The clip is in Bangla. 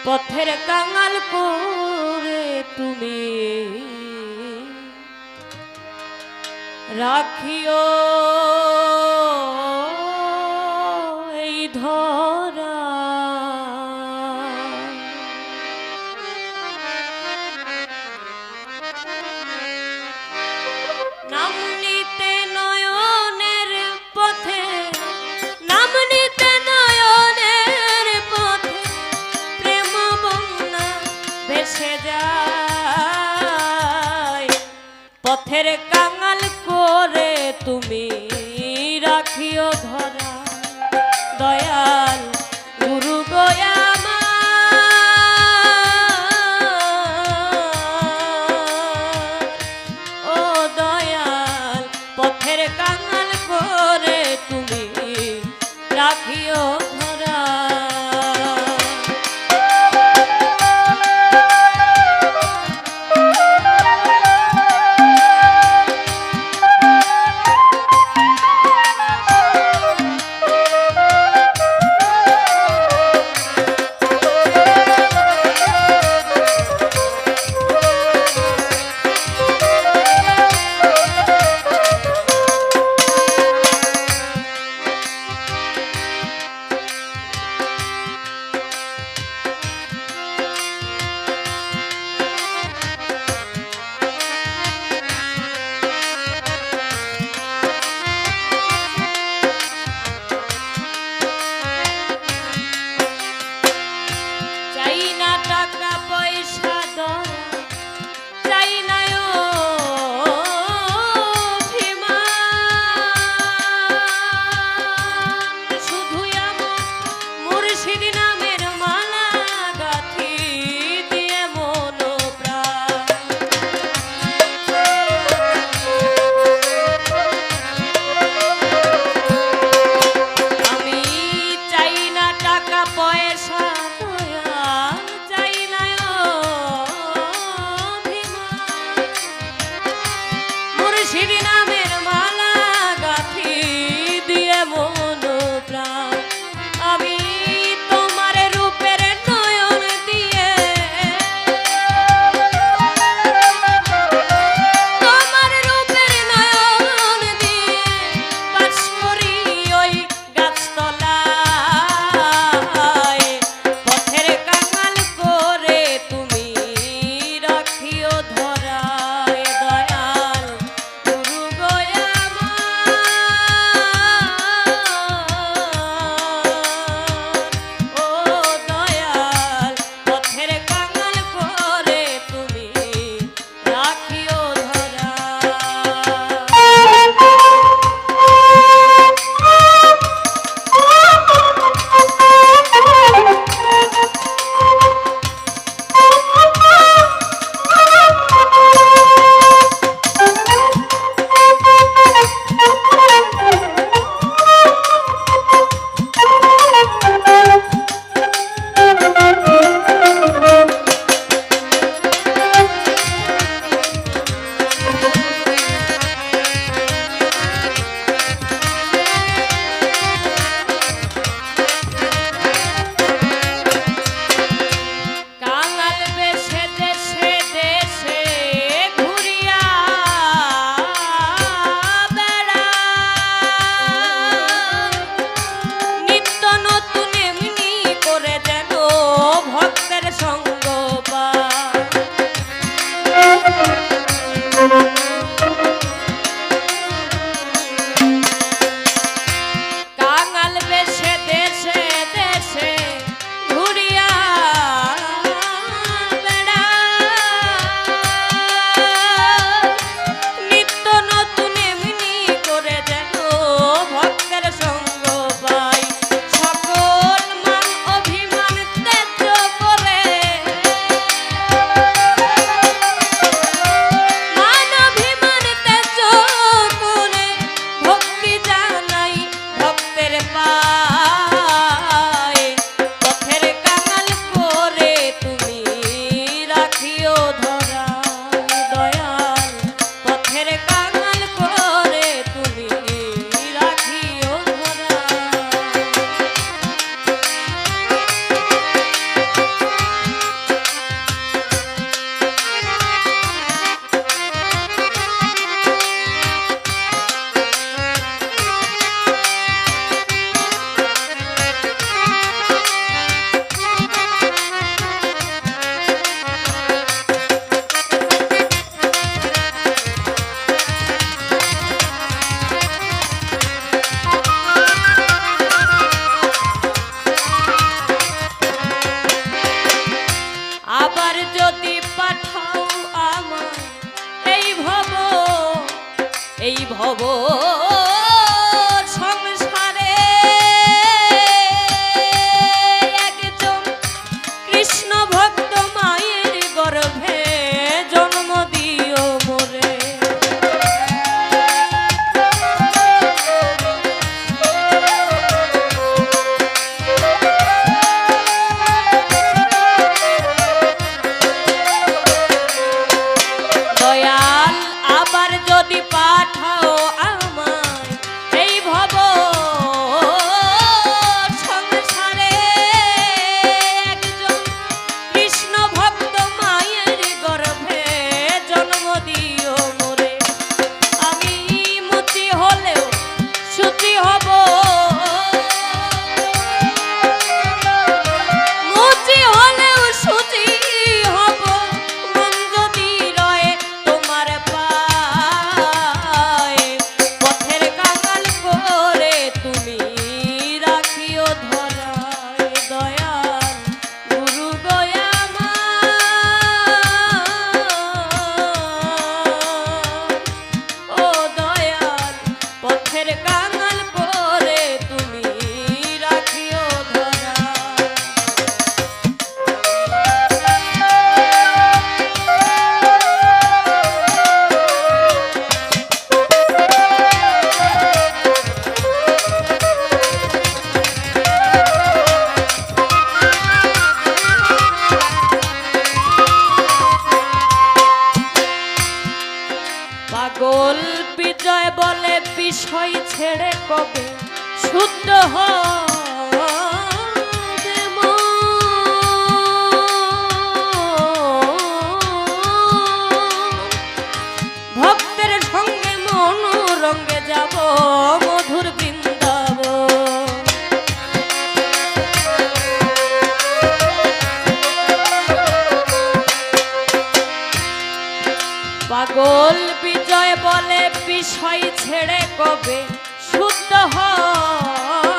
পথের কাঙাল করে তুমি রাখিও এই ধরা। নাম নিতে নয়নের পথে, নাম নিতে নয়নের পথে প্রেম বন্যা ভেসে যায়। পথের কাঙাল করে তুমি রাখিও ধরা। দয়াল গুরু গয়া কাঙাল করে তুমি রাখিও ধরা। ভব সংসারে একজন কৃষ্ণ ভক্ত মায়ের গর্ভে জন্ম দিও মোরে। দয়াল আবার যদি পাঠাও আমায় এই ভব সংসারে একজন কৃষ্ণ ভক্ত মায়ের গর্ভে জন্ম দিও মোরে। আমি মুচি হলেও সুচি হব, মুচি হলেও সুচি হব, মন যদি রয়ে তোমার পায়ে। পথের কাঙাল করে তুমি রাখিও ধরায় দয়াল গুরু গয়া ও দয়াল। পথের কাঙাল করে তুমি রাখিও ধরায়। পাগল বিজয় বলে বিষয় ছেড়ে কবে শুদ্ধ হবে মন। ভক্তের সঙ্গে মনোরঙ্গে যাব মধুর বৃন্দাবন। পাগল বিজয় বলে বিষয় ছেড়ে কবে শুদ্ধ হয়